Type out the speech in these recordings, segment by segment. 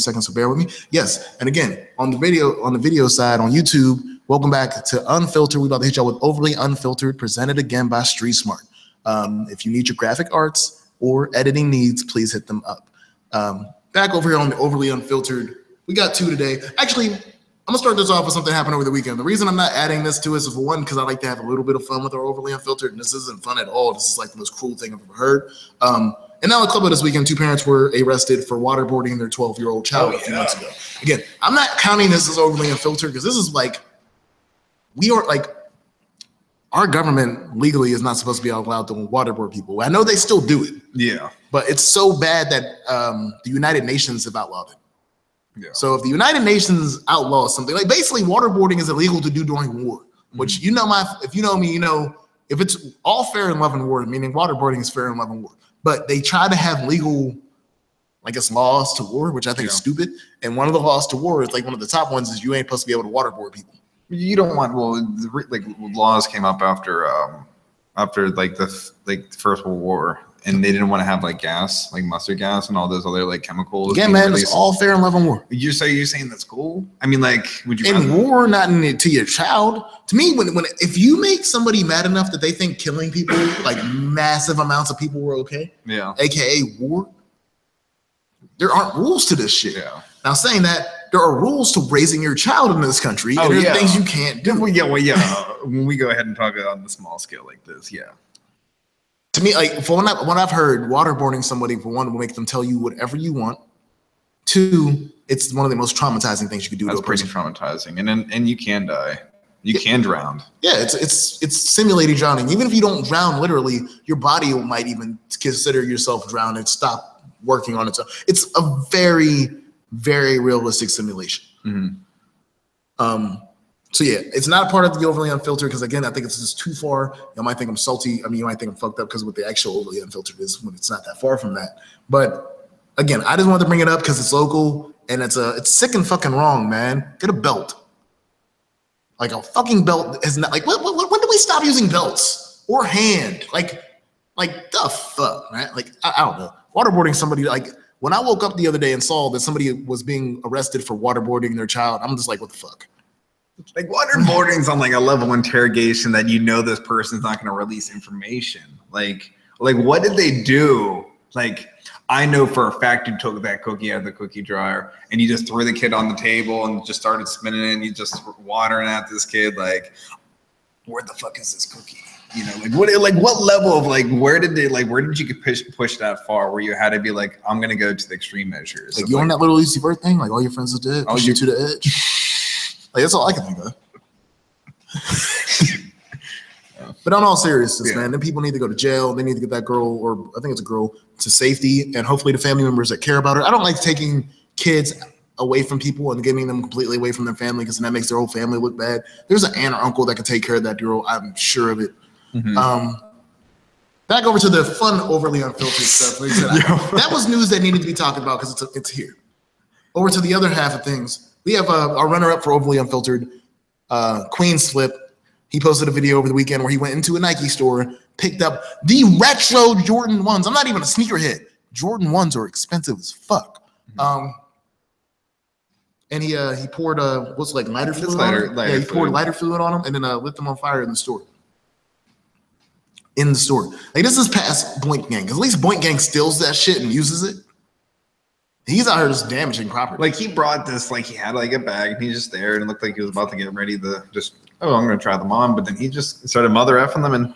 seconds, so bear with me. Yes, and again, on the video side on YouTube, welcome back to Unfiltered. We're about to hit y'all with Overly Unfiltered, presented again by Street Smart. If you need your graphic arts or editing needs, please hit them up. Back over here on the Overly Unfiltered, we got 2 today. Actually, I'm gonna start this off with something that happened over the weekend. The reason I'm not adding this to it is for one, because I like to have a little bit of fun with our Overly Unfiltered, and this isn't fun at all. This is like the most cruel thing I've ever heard. And now a couple of this weekend, 2 parents were arrested for waterboarding their 12-year-old child a few months ago. Again, I'm not counting this as Overly Unfiltered because this is like, our government legally is not supposed to be allowed to waterboard people. I know they still do it. Yeah. But it's so bad that the United Nations have outlawed it. Yeah. So if the United Nations outlaws something, like basically waterboarding is illegal to do during war, which if you know me, you know, if it's all fair in love and war, meaning waterboarding is fair in love and war. But they try to have legal, I guess, laws to war, which I think is stupid. And one of the laws to war is like one of the top ones is you ain't supposed to be able to waterboard people. You don't want laws came up after like the First World War, and they didn't want to have like gas, like mustard gas, and all those other like chemicals. Yeah, man, it's all fair in love and war. You're saying that's cool? I mean, like, would you in war, not in it to your child? To me, when if you make somebody mad enough that they think killing people, like massive amounts of people, were okay, aka war, there aren't rules to this shit. Yeah. Now, saying that, there are rules to raising your child in this country, and there's things you can't do. When we go ahead and talk on the small scale like this, To me, like, for what I've heard, waterboarding somebody, for one, will make them tell you whatever you want. 2, it's one of the most traumatizing things you could do to a person. That's pretty traumatizing, and you can die. You can drown. Yeah, it's simulating drowning. Even if you don't drown literally, your body might even consider yourself drowned and stop working on its own. It's a very, very realistic simulation. So yeah, it's not part of the Overly Unfiltered because again, I think it's just too far. You might think I'm salty. I mean, you might think I'm fucked up because what the actual Overly Unfiltered is when it's not that far from that. But again, I just wanted to bring it up because it's local and it's sick and fucking wrong, man. Get a belt. Like a fucking belt is not like when do we stop using belts or hand? Like the fuck, right? Like I don't know. Waterboarding somebody, like when I woke up the other day and saw that somebody was being arrested for waterboarding their child, I'm just like, what the fuck? Like waterboarding's on like a level of interrogation that you know this person's not going to release information. Like what did they do? Like I know for a fact you took that cookie out of the cookie dryer and you just threw the kid on the table and just started spinning it and you just watering at this kid. Like, where the fuck is this cookie? You know, what level of where did you get push that far where you had to be like, I'm gonna go to the extreme measures? Like you on that little Lucy Bird thing? Like all your friends did, push you to the edge. Like that's all I can think of. But on all seriousness, man, then people need to go to jail. They need to get that girl, or I think it's a girl, to safety, and hopefully the family members that care about her. I don't like taking kids away from people and giving them completely away from their family because then that makes their whole family look bad. There's an aunt or uncle that can take care of that girl. I'm sure of it. Back over to the fun, overly unfiltered stuff. Like I said, that was news that needed to be talked about because it's here. Over to the other half of things. We have our runner-up for overly unfiltered, Queen's Flip. He posted a video over the weekend where he went into a Nike store, picked up the retro Jordan 1s. I'm not even a sneakerhead. Jordan 1s are expensive as fuck. And he poured lighter fluid. He poured lighter fluid on them and then lit them on fire in the store. Like this is past Boink Gang, because at least Boink Gang steals that shit and uses it. He's out here just damaging property. Like he brought this, like he had like a bag and he's just there and it looked like he was about to get ready to just, I'm gonna try them on, but then he just started mother effing them. And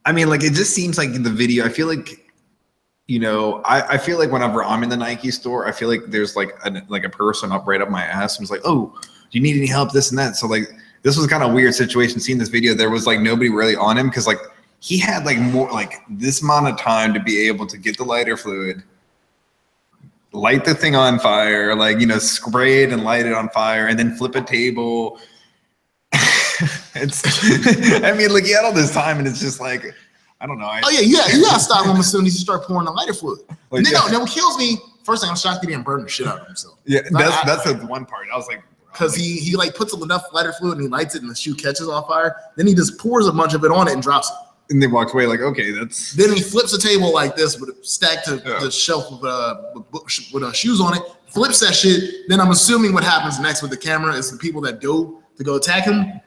I mean, like it just seems like in the video, I feel like, you know, I feel like whenever I'm in the Nike store, I feel like there's like a person up right up my ass who's like, oh, do you need any help, this and that. So like this was kind of a weird situation. Seeing this video, there was like nobody really on him because like he had like more like this amount of time to be able to get the lighter fluid, light the thing on fire, like, you know, spray it and light it on fire and then flip a table. I mean, like he had all this time and it's just like, I don't know. You gotta stop him as soon as you start pouring the lighter fluid. Like, and then what kills me, first thing, I'm shocked he didn't burn the shit out of himself. Yeah, that's the one part. I was like, because he like puts enough lighter fluid and he lights it and the shoe catches on fire. Then he just pours a bunch of it on it and drops it. And they walks away like, okay, Then he flips a table like this with a stack to the shelf with shoes on it, flips that shit. Then I'm assuming what happens next with the camera is the people that dove to go attack him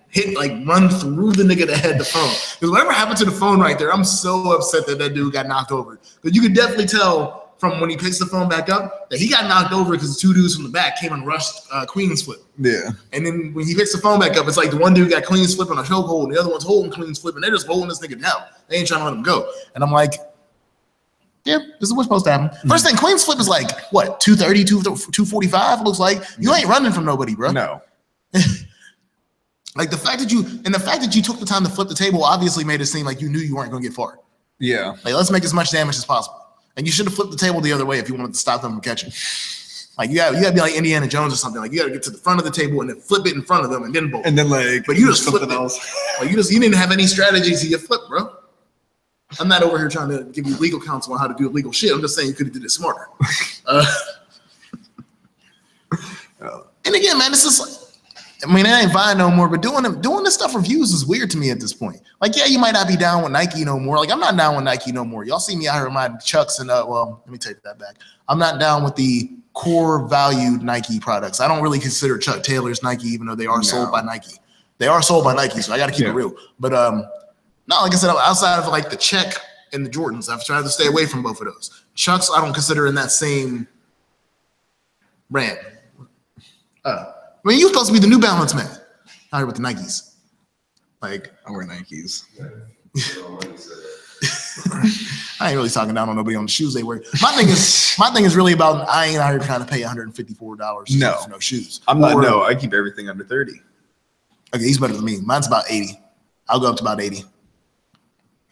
run through the nigga that had the phone. Because whatever happened to the phone right there, I'm so upset that dude got knocked over. Because you could definitely tell from when he picks the phone back up that he got knocked over because 2 dudes from the back came and rushed Queen's Flip. Yeah. And then when he picks the phone back up, it's like the one dude got Queen's Flip on a chokehold and the other one's holding Queen's Flip and they're just holding this nigga down. They ain't trying to let him go. And I'm like, yeah, this is what's supposed to happen. First thing, Queen's Flip is like, what, 230, 245? Looks like. You ain't running from nobody, bro. No. Like the fact that you took the time to flip the table obviously made it seem like you knew you weren't going to get far. Yeah. Like, let's make as much damage as possible. And you should have flipped the table the other way if you wanted to stop them from catching. Like you got to be like Indiana Jones or something. Like you got to get to the front of the table and then flip it in front of them and then bolt. And then like, but you just flipped something it. Else. Like you didn't have any strategies to your flip, bro. I'm not over here trying to give you legal counsel on how to do illegal shit. I'm just saying you could have did it smarter. And again, man, it's just like, I mean, it ain't Vine no more, but doing this stuff for views is weird to me at this point. Like, yeah, you might not be down with Nike no more. Like, I'm not down with Nike no more. Y'all see me out here with my Chucks and, well, let me take that back. I'm not down with the core valued Nike products. I don't really consider Chuck Taylor's Nike, even though they are sold by Nike. They are sold by Nike, so I got to keep it real. But, no, like I said, outside of like the Check and the Jordans, I've tried to stay away from both of those. Chucks, I don't consider in that same brand. I mean, you're supposed to be the New Balance man out here with the Nikes. Like, I wear Nikes. I ain't really talking down on nobody on the shoes they wear. My thing is really about I ain't out here trying to pay $154 for no shoes. I'm not. No, I keep everything under 30. Okay, he's better than me. Mine's about 80. I'll go up to about 80.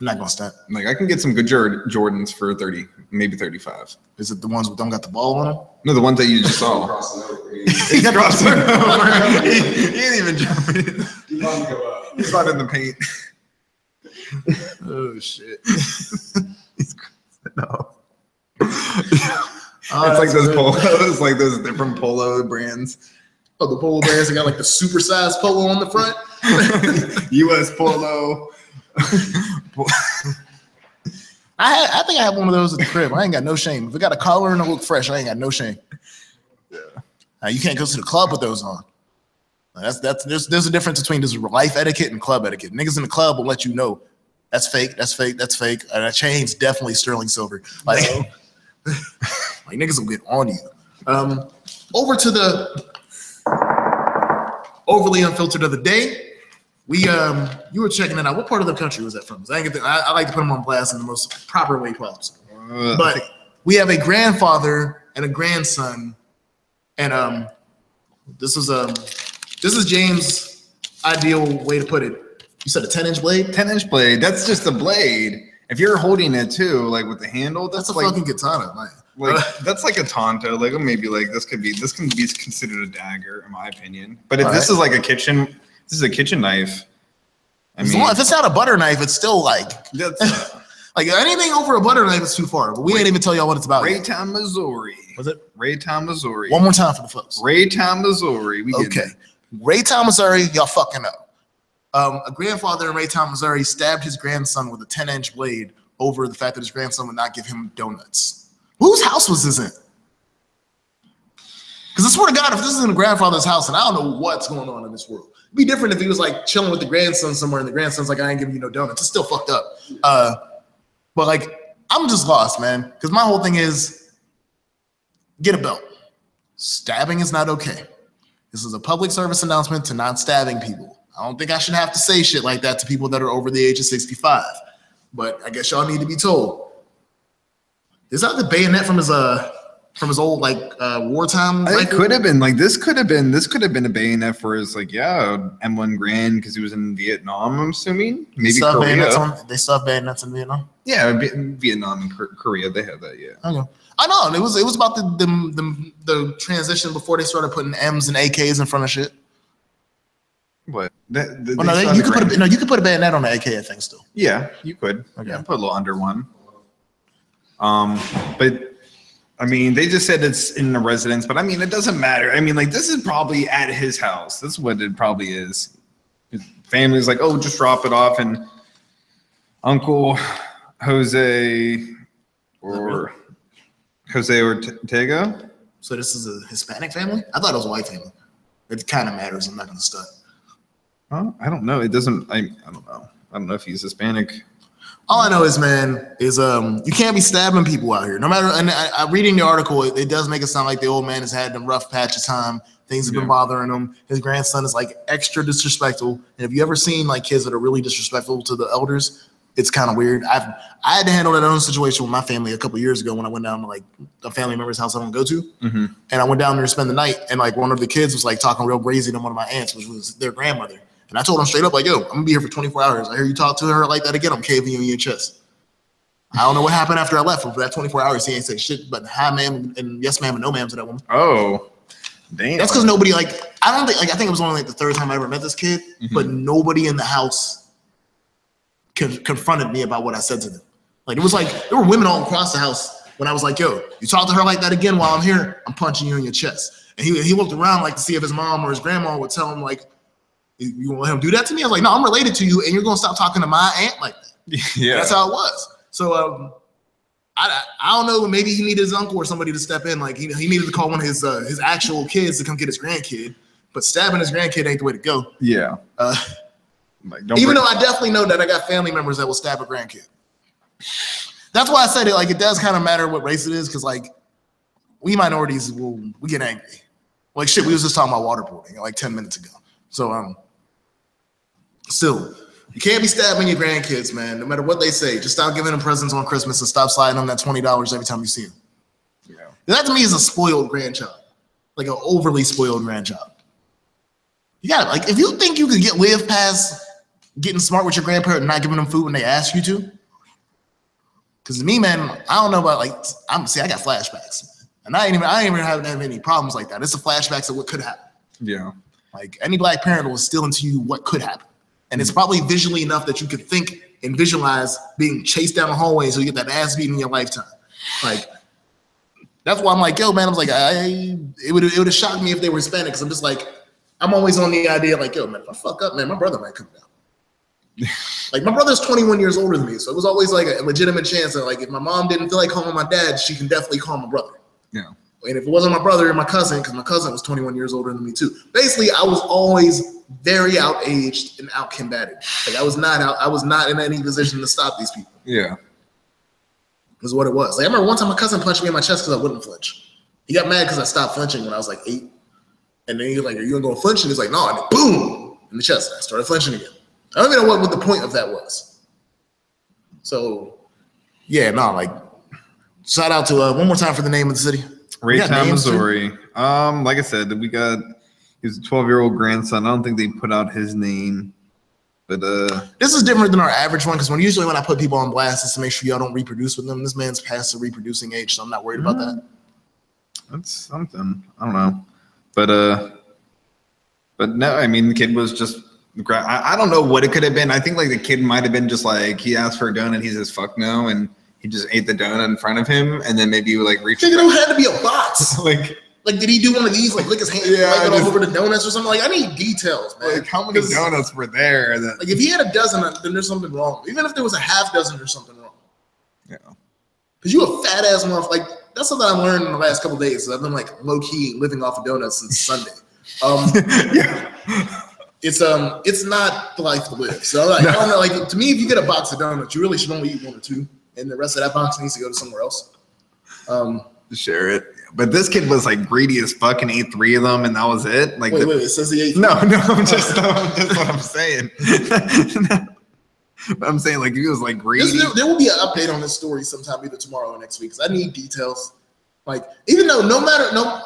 I'm not gonna stunt. Like I can get some good Jordans for 30, maybe 35. Is it the ones that don't got the ball on them? No, the ones that you just saw. He crossed over. He didn't even jump in. He's not in the paint. Oh shit. No. It's like those polos, like those different polo brands. Oh, the polo brands that got like the supersized polo on the front. US Polo. I think I have one of those at the crib. I ain't got no shame. If it got a collar and it look fresh, I ain't got no shame. Yeah. You can't go to the club with those on. There's a difference between this life etiquette and club etiquette. Niggas in the club will let you know that's fake, that's fake, that's fake. And that chain's definitely sterling silver. Like, like niggas will get on you. Over to the overly unfiltered of the day. You were checking it out. What part of the country was that from? I like to put them on blast in the most proper way possible. But we have a grandfather and a grandson, and this is James' ideal way to put it. You said a 10-inch blade? 10-inch blade. That's just a blade. If you're holding it too, like with the handle, that's a like, fucking katana, man. Like that's like a tonto. Like maybe like this can be considered a dagger, in my opinion. But if this is like this is a kitchen knife. I mean, if it's not a butter knife, it's still like like anything over a butter knife is too far. But we ain't even tell y'all what it's about. Raytown, Missouri. Was it Raytown, Missouri? One more time for the folks. Raytown, Missouri. Okay, Raytown, Missouri. Y'all fucking know. A grandfather in Raytown, Missouri stabbed his grandson with a 10-inch blade over the fact that his grandson would not give him donuts. Whose house was this in? Because I swear to God, if this is in a grandfather's house, and I don't know what's going on in this world. It'd be different if he was like chilling with the grandson somewhere and the grandson's like, I ain't giving you no donuts. It's still fucked up. But like, I'm just lost, man. Because my whole thing is, get a belt. Stabbing is not okay. This is a public service announcement to not stabbing people. I don't think I should have to say shit like that to people that are over the age of 65. But I guess y'all need to be told. Is that the bayonet from his old like wartime? It could have been like this could have been a bayonet for his like M1 Grand because he was in Vietnam. I'm assuming maybe Korea. They still have bayonets in Vietnam. Yeah, Vietnam and Korea they have that. Yeah, okay. I know it was about the transition before they started putting M's and AKs in front of shit. What? You could put a bayonet on the AK, I think, still. Yeah, you could. Okay. Yeah, put a little under one. But I mean, they just said it's in the residence, but I mean, it doesn't matter. I mean, like this is probably at his house. That's what it probably is. His family's like, oh, just drop it off, and Uncle Jose Ortega So this is a Hispanic family? I thought it was a white family. It kind of matters. I'm not going to stunt. I don't know. It doesn't. I don't know. I don't know if he's Hispanic. All I know is, man, is you can't be stabbing people out here. No matter. And I reading the article, it does make it sound like the old man has had a rough patch of time. Things have been bothering him. His grandson is like extra disrespectful. And if you ever seen like kids that are really disrespectful to the elders, it's kind of weird. I had to handle that own situation with my family a couple of years ago when I went down to like a family member's house I want to go to, and I went down there to spend the night. And like one of the kids was like talking real crazy to one of my aunts, which was their grandmother. And I told him straight up, like, yo, I'm gonna be here for 24 hours. I hear you talk to her like that again, I'm caving you in your chest. I don't know what happened after I left, but for that 24 hours, he ain't said shit but hi, ma'am, and yes, ma'am, and no, ma'am to that woman. Oh, damn. That's because nobody, like, I think it was only like the third time I ever met this kid, but nobody in the house confronted me about what I said to them. Like, it was like, there were women all across the house when I was like, yo, you talk to her like that again while I'm here, I'm punching you in your chest. And he looked around like to see if his mom or his grandma would tell him, like, you gonna let him do that to me? I was like, no, I'm related to you, and you're gonna stop talking to my aunt like that. Yeah, that's how it was. So I don't know. Maybe he needed his uncle or somebody to step in. Like he needed to call one of his actual kids to come get his grandkid. But stabbing his grandkid ain't the way to go. Yeah. Even though I definitely know that I got family members that will stab a grandkid. That's why I said it. Like it does kind of matter what race it is, because like we minorities we get angry. Like shit, we was just talking about waterboarding like 10 minutes ago. So still, you can't be stabbing your grandkids, man. No matter what they say, just stop giving them presents on Christmas and stop sliding them that $20 every time you see them. Yeah. That to me is a spoiled grandchild, like an overly spoiled grandchild. You got like if you think you could live past getting smart with your grandparent and not giving them food when they ask you to, because to me, man, I don't know about like I got flashbacks, and I ain't even having any problems like that. It's the flashbacks of what could happen. Yeah. Like any black parent will instill into you what could happen. And it's probably visually enough that you could think and visualize being chased down the hallway so you get that ass beat in your lifetime. Like, that's why I'm like, yo, man, I was like, it would have shocked me if they were Hispanic, because I'm just like, I'm always on the idea like, yo, man, if I fuck up, man, my brother might come down. Like, my brother's 21 years older than me, so it was always like a legitimate chance that like, if my mom didn't feel like calling my dad, she can definitely call my brother. Yeah. And if it wasn't my brother and my cousin, because my cousin was 21 years older than me too. Basically, I was always very outaged and outcombated. Like I was not in any position to stop these people. Yeah. Is what it was. Like I remember one time my cousin punched me in my chest because I wouldn't flinch. He got mad because I stopped flinching when I was like 8. And then he was like, are you gonna go flinch? And he's like, no, and then boom in the chest. And I started flinching again. I don't even know what the point of that was. So yeah, no, like shout out to one more time for the name of the city. Raytown, Missouri. Like I said, he's a 12-year-old grandson. I don't think they put out his name, but this is different than our average one, because usually when I put people on blast, it's to make sure y'all don't reproduce with them. This man's past the reproducing age, so I'm not worried about that. That's something. I don't know, but no, I mean the kid was just. I don't know what it could have been. I think like the kid might have been just like he asked for a donut, he says fuck no, and he just ate the donut in front of him, and then maybe like reached. It had to be a box. Like, did he do one of these? Like, lick his hand, like all over the donuts or something? Like, I need details, man. Like, how many donuts were there? Like, if he had a dozen, then there's something wrong. Even if there was a half dozen, there's something wrong. Yeah. Because you a fat ass motherfucker. Like, that's something I've learned in the last couple of days. I've been like low key living off of donuts since Sunday. Yeah. It's not the life to live. So like, I don't know. Like, to me, if you get a box of donuts, you really should only eat 1 or 2. And the rest of that box needs to go to somewhere else. Share it. But this kid was like greedy as fuck and ate 3 of them, and that was it. Like, wait, it says he ate 3? No, just what I'm saying. I'm saying like he was like greedy. There will be an update on this story sometime either tomorrow or next week, because I need details. Like, even though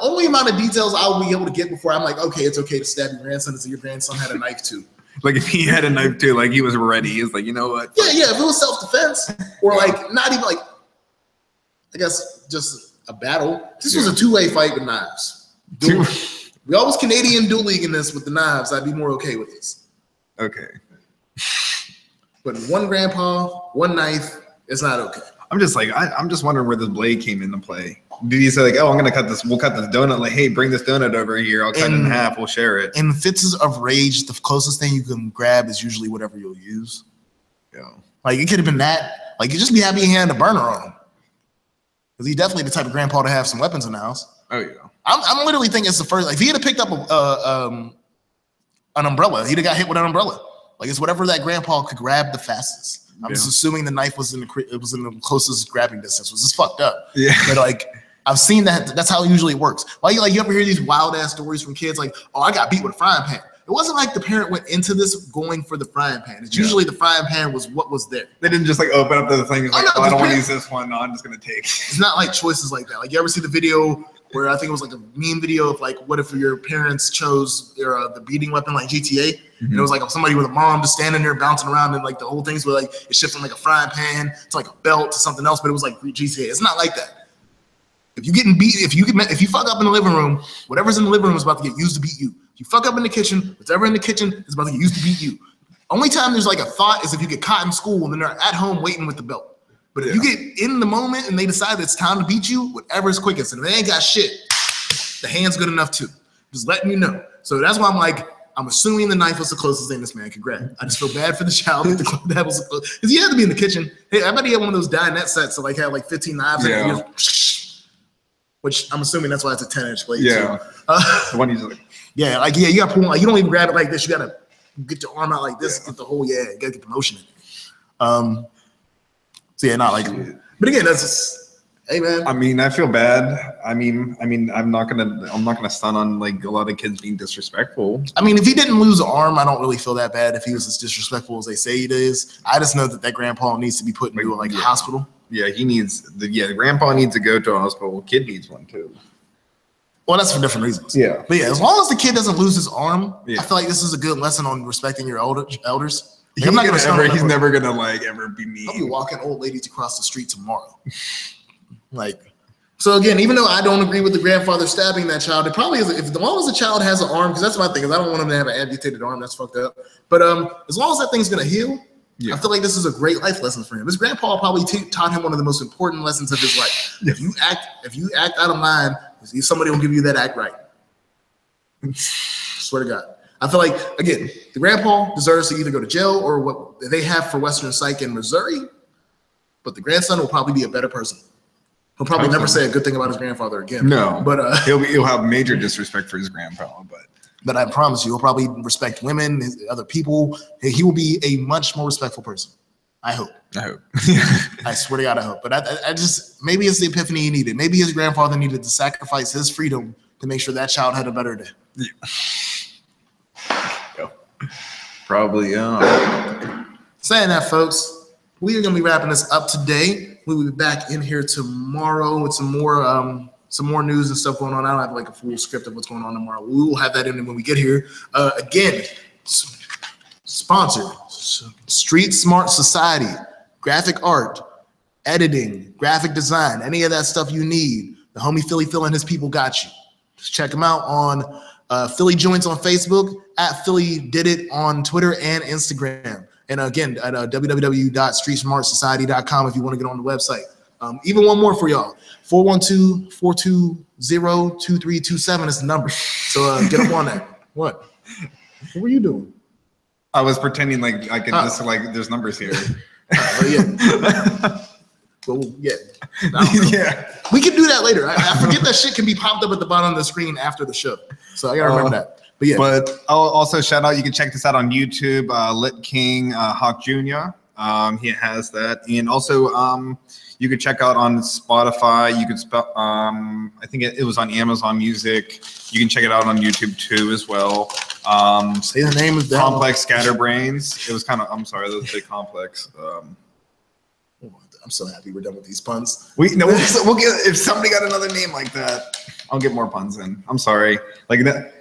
only amount of details I'll be able to get before I'm like, okay, it's okay to stab your grandson as if your grandson had a knife too. Like if he had a knife too, like he was ready. He was like, you know what? Yeah. If it was self-defense or like not even like, I guess just a battle. This was a 2-way fight with knives. We always Canadian dual leaguing this with the knives. I'd be more okay with this. Okay. But one grandpa, one knife, it's not okay. I'm just like, I'm just wondering where this blade came into play. Did he say like, oh, I'm gonna cut this? We'll cut this donut. Like, hey, bring this donut over here. I'll cut it in half. We'll share it. In fits of rage, the closest thing you can grab is usually whatever you'll use. Yeah. Like it could have been that. Like you just be happy he had a burner on him, because he's definitely the type of grandpa to have some weapons in the house. Oh yeah. I'm literally thinking it's the first. Like, if he had picked up an umbrella, he'd have got hit with an umbrella. Like, it's whatever that grandpa could grab the fastest. I'm just assuming the knife was in the closest grabbing distance. Was just fucked up. Yeah. But like, I've seen that. That's how it usually works. Like you ever hear these wild ass stories from kids like, oh, I got beat with a frying pan. It wasn't like the parent went into this going for the frying pan. It's usually the frying pan was what was there. They didn't just like open up the thing. Like, oh, I don't want to use this one. No, I'm just gonna take. It's not like choices like that. Like, you ever see the video where I think it was like a meme video of like, what if your parents chose the beating weapon like GTA? Mm-hmm. And it was like somebody with a mom just standing there bouncing around, and like the whole thing's where like it shifts from like a frying pan to like a belt to something else, but it was like GTA. It's not like that. If you getting beat, if you fuck up in the living room, whatever's in the living room is about to get used to beat you. If you fuck up in the kitchen, whatever in the kitchen is about to get used to beat you. Only time there's like a thought is if you get caught in school and then they're at home waiting with the belt. But if you get in the moment and they decide it's time to beat you, whatever's quickest, and if they ain't got shit, the hand's good enough too. Just letting you know. So that's why I'm like, I'm assuming the knife was the closest thing this man could grab. I just feel bad for the child that was close, because he had to be in the kitchen. Hey, I bet he had one of those dinette sets that like had like 15 knives in it. Which I'm assuming that's why it's a 10-inch blade. Yeah. The one he's like. Yeah, like you gotta pull, like, you don't even grab it like this. You gotta get your arm out like this, get the whole, you gotta get the motion in it. So yeah, not like, but again, that's just, hey man. I mean, I feel bad. I mean, I'm not gonna stun on like a lot of kids being disrespectful. I mean, if he didn't lose an arm, I don't really feel that bad if he was as disrespectful as they say he is. I just know that grandpa needs to be put into a hospital. Yeah, he needs the grandpa needs to go to a hospital. Kid needs one too. Well, that's for different reasons. Yeah. But yeah, as long as the kid doesn't lose his arm, I feel like this is a good lesson on respecting your elders. Like, he's never gonna like ever be mean. I'll be walking old ladies across the street tomorrow. Like, so again, even though I don't agree with the grandfather stabbing that child, it probably is, if as long as the child has an arm, because that's my thing, is I don't want him to have an amputated arm. That's fucked up. But as long as that thing's gonna heal, I feel like this is a great life lesson for him. His grandpa probably taught him one of the most important lessons of his life. If you act out of line, somebody will give you that act right. Swear to God. I feel like, again, the grandpa deserves to either go to jail or what they have for Western Psych in Missouri, but the grandson will probably be a better person. He'll probably never say a good thing about his grandfather again. No, but he'll have major disrespect for his grandpa. But I promise you, he'll probably respect women, other people. He will be a much more respectful person. I hope. I swear to God, I hope. But I just, maybe it's the epiphany he needed. Maybe his grandfather needed to sacrifice his freedom to make sure that child had a better day. Yeah. Probably, Saying that, folks, we are going to be wrapping this up today. We will be back in here tomorrow with some more news and stuff going on. I don't have like a full script of what's going on tomorrow. We will have that in when we get here. Again, sponsored Street Smart Society, graphic art, editing, graphic design, any of that stuff you need. The homie Phil and his people got you. Just check them out on Philly Joints on Facebook, at Philly Did It on Twitter and Instagram. And again, at www.streetsmartsociety.com if you want to get on the website. Even one more for y'all. 412-420-2327 is the number. So get up on that. What were you doing? I was pretending like I could just like there's numbers here. Well, yeah. We can do that later. I forget that shit can be popped up at the bottom of the screen after the show. So I gotta remember that. But yeah. But I'll also shout out, you can check this out on YouTube, Lit King Hawk Jr. He has that. And also you could check out on Spotify. You could I think it was on Amazon Music. You can check it out on YouTube too as well. Say the name of that. Complex Scatterbrains. It was kind of, I'm sorry, that was a bit complex. I'm so happy we're done with these puns. We'll get, if somebody got another name like that, I'll get more puns in. I'm sorry. Like that,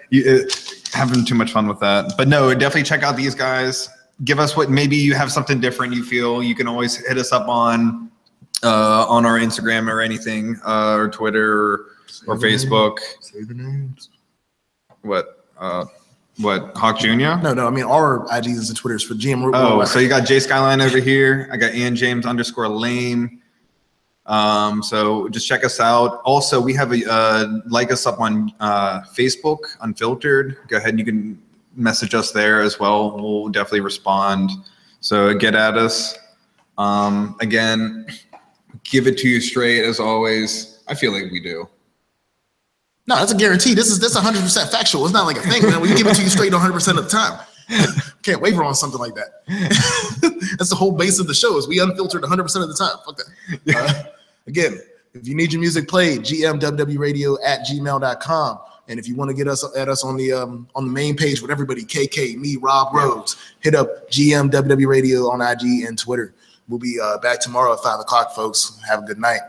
having too much fun with that. But no, definitely check out these guys. Give us what, maybe you have something different you feel. You can always hit us up on our Instagram or anything, or Twitter or Facebook. Say the names. What, Hawk Jr.? No, I mean our IGs and Twitters for GM. Oh, so you got J Skyline over here. I got Ian James _lame. So just check us out. Also, we have like us up on Facebook, Unfiltered. Go ahead and you can message us there as well. We'll definitely respond. So get at us. Again, give it to you straight as always. I feel like we do. No, that's a guarantee. This 100% factual. It's not like a thing, man. We give it to you straight 100% of the time. Can't waver on something like that. That's the whole base of the show is we unfiltered 100% of the time. Fuck that. Again, if you need your music played, gmwwradio@gmail.com. And if you want to get us at us on the main page with everybody, KK, me, Rob Rhodes, hit up GMWW Radio on IG and Twitter. We'll be back tomorrow at 5 o'clock, folks. Have a good night.